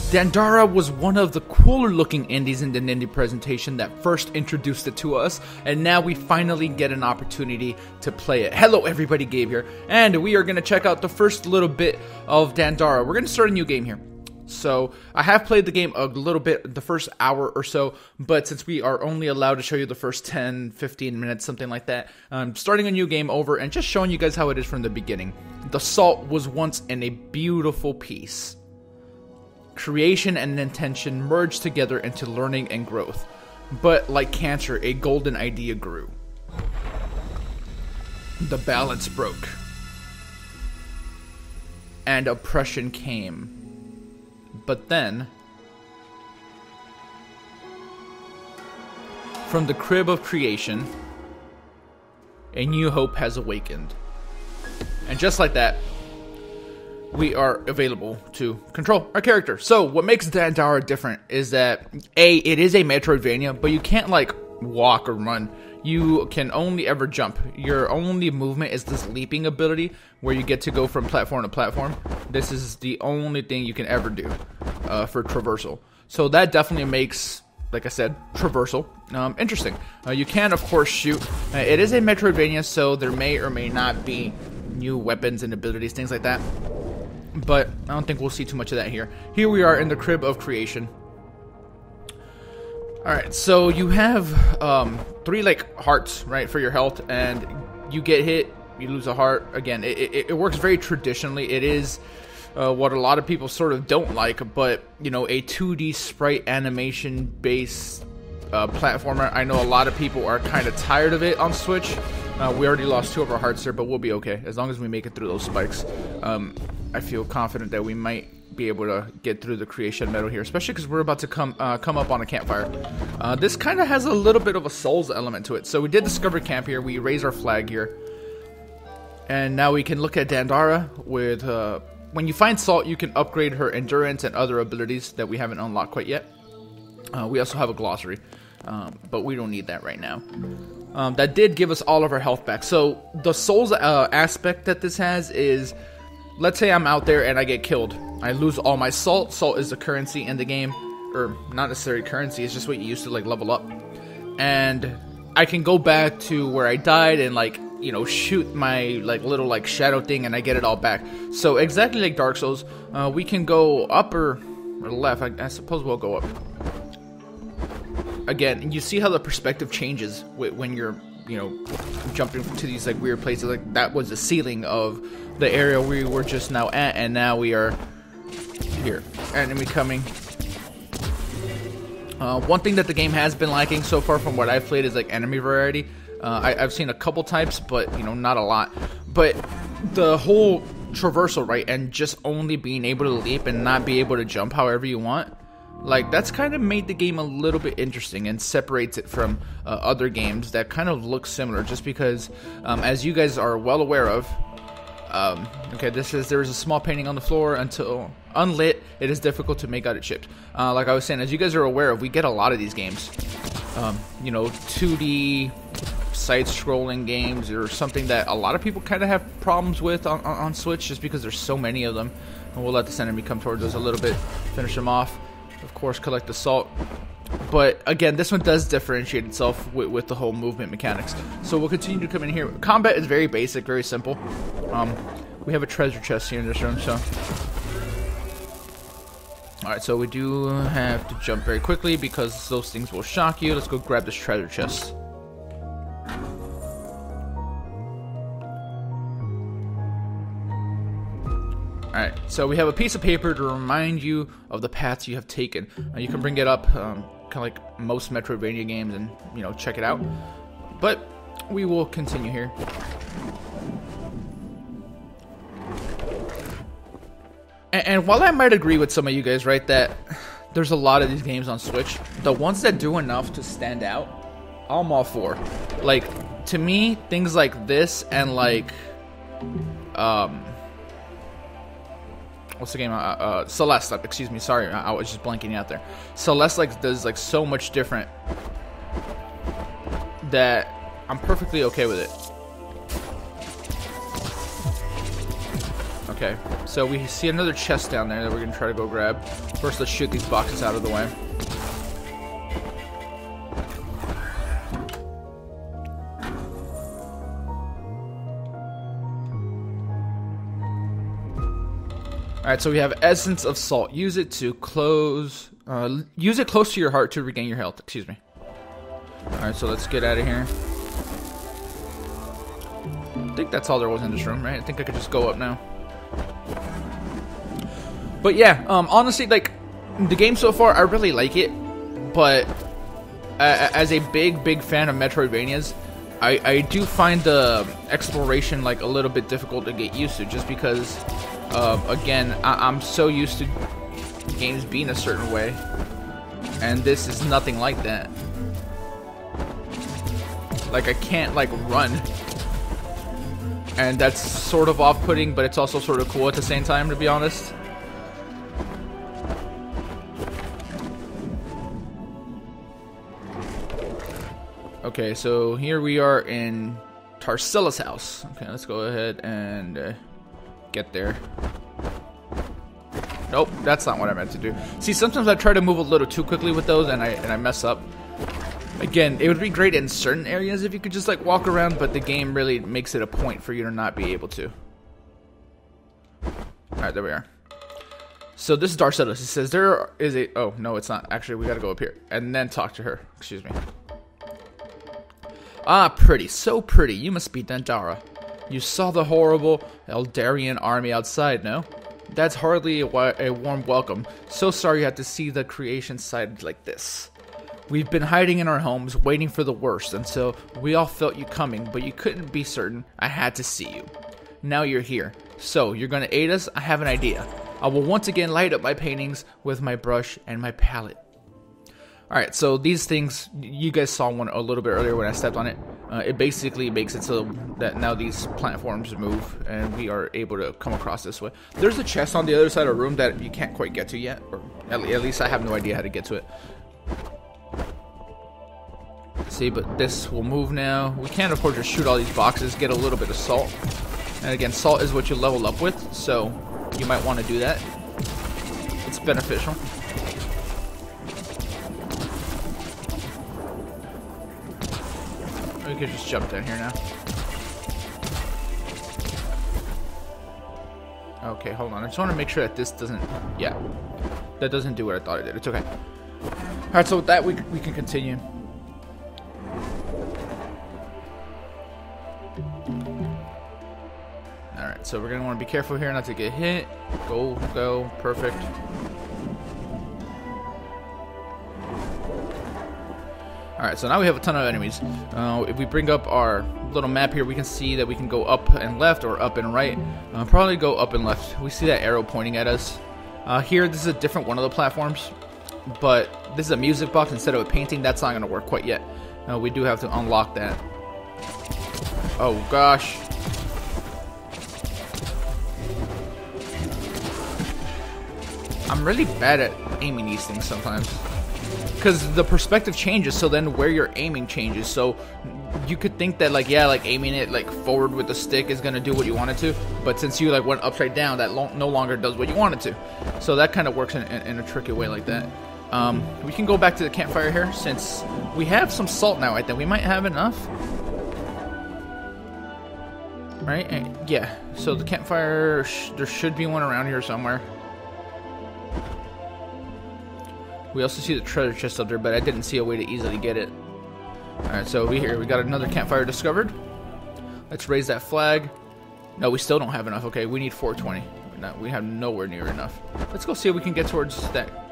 Dandara was one of the cooler looking indies in the Nindy presentation that first introduced it to us, and now we finally get an opportunity to play it. Hello everybody, Gabe here, and we are going to check out the first little bit of Dandara. We're going to start a new game here. So, I have played the game a little bit, the first hour or so, but since we are only allowed to show you the first 10, 15 minutes, something like that, I'm starting a new game over and just showing you guys how it is from the beginning. The salt was once in a beautiful piece. Creation and intention merged together into learning and growth. But like cancer, a golden idea grew. The balance broke. And oppression came. But then, from the crib of creation, a new hope has awakened. And just like that, we are available to control our character. So, what makes Dandara different is that, it is a Metroidvania, but you can't, like, walk or run. You can only ever jump. Your only movement is this leaping ability, where you get to go from platform to platform. This is the only thing you can ever do for traversal. So that definitely makes, like I said, traversal interesting. You can, of course, shoot. It is a Metroidvania, so there may or may not be new weapons and abilities, things like that. But I don't think we'll see too much of that here. Here we are in the crib of creation. Alright, so you have 3 like hearts, right, for your health, and you get hit, you lose a heart. Again, it works very traditionally. It is what a lot of people sort of don't like, but, you know, a 2D sprite animation based platformer. I know a lot of people are kind of tired of it on Switch. We already lost 2 of our hearts there, but we'll be okay as long as we make it through those spikes. I feel confident that we might be able to get through the creation meadow here, especially because we're about to come up on a campfire. This kind of has a little bit of a Souls element to it. So we did discover camp here. We raise our flag here, and now we can look at Dandara with. When you find salt, you can upgrade her endurance and other abilities that we haven't unlocked quite yet. We also have a glossary, but we don't need that right now. That did give us all of our health back. So the Souls aspect that this has is, let's say I'm out there and I get killed. I lose all my salt. Salt is the currency in the game, or not necessarily currency, it's just what you use to like level up. And I can go back to where I died and like, you know, shoot my like little like shadow thing and I get it all back. So exactly like Dark Souls, we can go up or left. I suppose we'll go up. Again, you see how the perspective changes when you're, you know, jumping to these like weird places. Like that was the ceiling of the area we were just now at, and now we are here. Enemy coming. One thing that the game has been lacking so far from what I've played is like enemy variety. I've seen a couple types, but you know, not a lot. But the whole traversal, right, and just only being able to leap and not be able to jump however you want, like that's kind of made the game a little bit interesting and separates it from other games that kind of look similar. Just because, as you guys are well aware of, okay, there's a small painting on the floor. Until unlit, it is difficult to make out it chipped. Like I was saying, as you guys are aware of, we get a lot of these games. You know, 2D side-scrolling games or something that a lot of people kind of have problems with on Switch, just because there's so many of them. And we'll let this enemy come towards us a little bit, finish him off. Of course, collect the salt. But again, this one does differentiate itself with the whole movement mechanics. So we'll continue to come in here. Combat is very basic, very simple. We have a treasure chest here in this room, so. Alright, so we do have to jump very quickly because those things will shock you. Let's go grab this treasure chest. Alright, so we have a piece of paper to remind you of the paths you have taken. You can bring it up, kind of like most Metroidvania games, and, you know, check it out. But we will continue here. And while I might agree with some of you guys, right, that there's a lot of these games on Switch, the ones that do enough to stand out, I'm all for. Like, to me, things like this and like, what's the game? Celeste. Excuse me. Sorry, I was just blanking out there. Celeste like does like so much different that I'm perfectly okay with it. Okay, so we see another chest down there that we're gonna try to go grab. First, let's shoot these boxes out of the way. Alright, so we have Essence of Salt. Use it to close... use it close to your heart to regain your health. Excuse me. Alright, so let's get out of here. I think that's all there was in this room, right? I think I could just go up now. But yeah, honestly, like, the game so far, I really like it. But as a big fan of Metroidvanias, I do find the exploration, like, a little bit difficult to get used to. Just because... again, I'm so used to games being a certain way, and this is nothing like that. Like, I can't, like, run, and that's sort of off-putting, but it's also sort of cool at the same time, to be honest. Okay, so here we are in Tarsilla's house. Okay, let's go ahead and get there. Nope, that's not what I meant to do. See, sometimes I try to move a little too quickly with those, and I mess up. Again, it would be great in certain areas if you could just, like, walk around, but the game really makes it a point for you to not be able to. Alright, there we are. So this is Darcellus. It says there is a... Oh, no, it's not. Actually, we gotta go up here and then talk to her. Excuse me. Ah, pretty. So pretty. You must be Dandara. You saw the horrible Eldarian army outside, no? That's hardly a warm welcome. So sorry you had to see the creation side like this. We've been hiding in our homes, waiting for the worst, until we all felt you coming, but you couldn't be certain. I had to see you. Now you're here. So, you're gonna aid us? I have an idea. I will once again light up my paintings with my brush and my palette. Alright, so these things, you guys saw one a little bit earlier when I stepped on it. It basically makes it so that now these platforms move, and we are able to come across this way. There's a chest on the other side of the room that you can't quite get to yet, or at least I have no idea how to get to it. See, but this will move now. We can, of course, just shoot all these boxes, get a little bit of salt. And again, salt is what you level up with, so you might want to do that. It's beneficial. We could just jump down here now. Okay, hold on. I just want to make sure that this doesn't... Yeah. That doesn't do what I thought it did. It's okay. Alright, so with that, we can continue. Alright, so we're going to want to be careful here not to get hit. Go. Perfect. Alright, so now we have a ton of enemies. If we bring up our little map here, we can see that we can go up and left or up and right. Probably go up and left. We see that arrow pointing at us. Here, this is a different one of the platforms, but this is a music box instead of a painting. That's not going to work quite yet. We do have to unlock that. Oh, gosh. I'm really bad at aiming these things sometimes. Because the perspective changes, so then where you're aiming changes. So you could think that, like, yeah, like aiming it like forward with the stick is gonna do what you want it to, but since you like went upside down, that no longer does what you want it to. So that kind of works in a tricky way like that. We can go back to the campfire here since we have some salt now. I think we might have enough, right? And, yeah. So the campfire, there should be one around here somewhere. We also see the treasure chest up there, but I didn't see a way to easily get it. Alright, so we got another campfire discovered. Let's raise that flag. No, we still don't have enough. Okay, we need 420. We have nowhere near enough. Let's go see if we can get towards that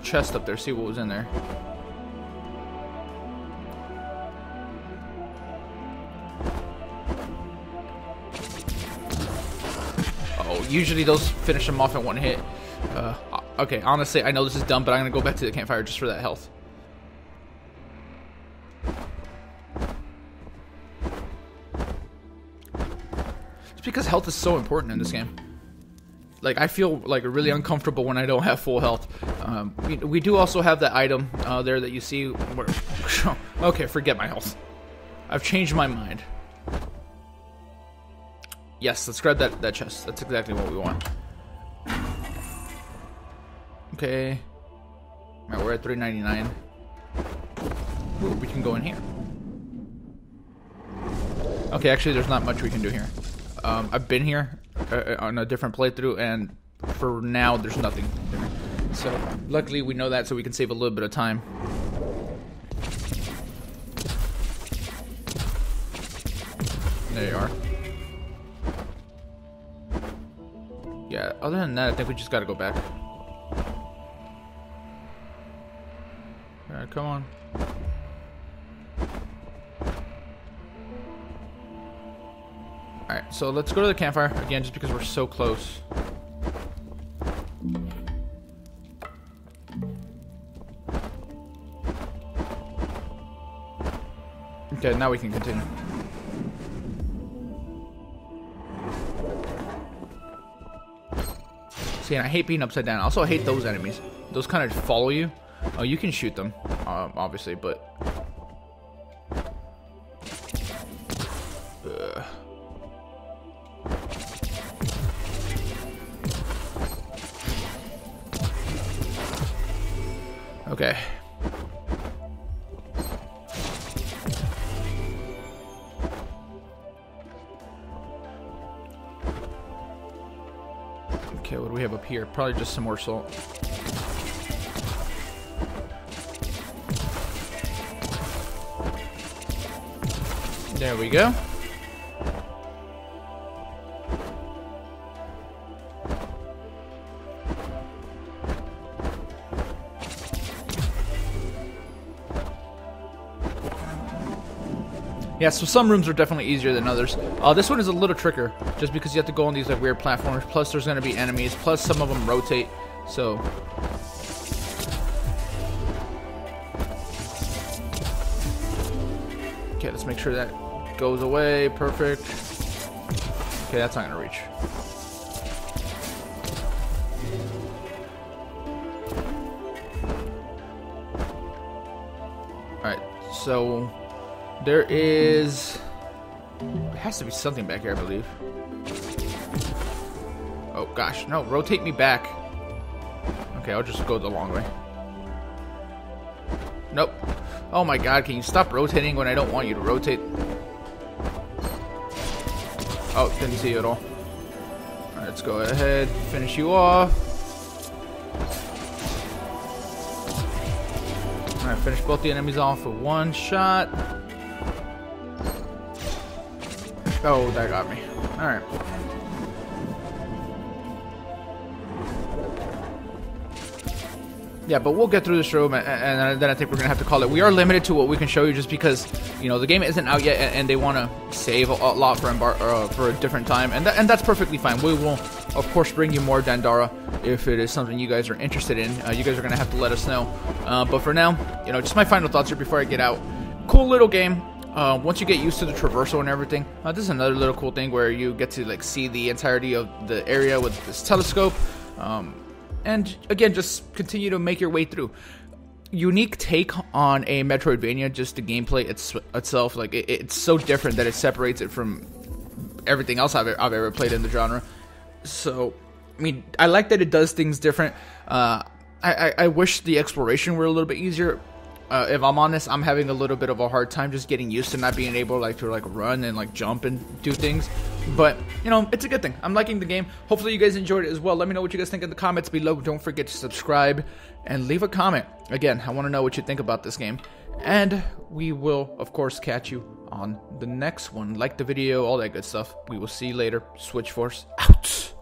chest up there, see what was in there. Oh, usually those finish them off in one hit. Okay, honestly, I know this is dumb, but I'm going to go back to the campfire just for that health. It's because health is so important in this game. Like, I feel like really uncomfortable when I don't have full health. We do also have that item there that you see where... Okay, forget my health. I've changed my mind. Yes, let's grab that chest. That's exactly what we want. Okay. Alright, we're at 399. Ooh, we can go in here. Okay, actually, there's not much we can do here. I've been here on a different playthrough, and for now, there's nothing there. So, luckily, we know that, so we can save a little bit of time. There you are. Yeah, other than that, I think we just gotta go back. Alright, come on. Alright, so let's go to the campfire again, just because we're so close. Okay, now we can continue. See, and I hate being upside down. I also hate those enemies. Those kind of follow you. Oh, you can shoot them, obviously, but... Okay. Okay, what do we have up here? Probably just some more salt. There we go. Yeah, so some rooms are definitely easier than others. This one is a little trickier, just because you have to go on these like weird platforms. Plus, there's going to be enemies. Plus, some of them rotate. So, okay, let's make sure that goes away. Perfect. Okay, that's not going to reach. All right, so. There is... There has to be something back here, I believe. Oh, gosh. No, rotate me back. Okay, I'll just go the long way. Nope. Oh my god, can you stop rotating when I don't want you to rotate? Oh, didn't see you at all. Alright, let's go ahead, finish you off. Alright, finish both the enemies off with one shot. Oh, that got me. Alright. Yeah, but we'll get through this room, and then I think we're going to have to call it. We are limited to what we can show you just because, you know, the game isn't out yet, and they want to save a lot for a different time, and that's perfectly fine. We will, of course, bring you more Dandara if it is something you guys are interested in. You guys are going to have to let us know. But for now, you know, just my final thoughts here before I get out. Cool little game. Once you get used to the traversal and everything, this is another little cool thing where you get to like see the entirety of the area with this telescope, and again, just continue to make your way through. Unique take on a Metroidvania, just the gameplay itself. Like it's so different that it separates it from everything else I've ever played in the genre. So, I mean, I like that it does things different. I wish the exploration were a little bit easier. If I'm honest, I'm having a little bit of a hard time just getting used to not being able to run and like jump and do things. But, you know, it's a good thing. I'm liking the game. Hopefully you guys enjoyed it as well. Let me know what you guys think in the comments below. Don't forget to subscribe and leave a comment. Again, I want to know what you think about this game. And we will, of course, catch you on the next one. Like the video, all that good stuff. We will see you later. Switch Force out.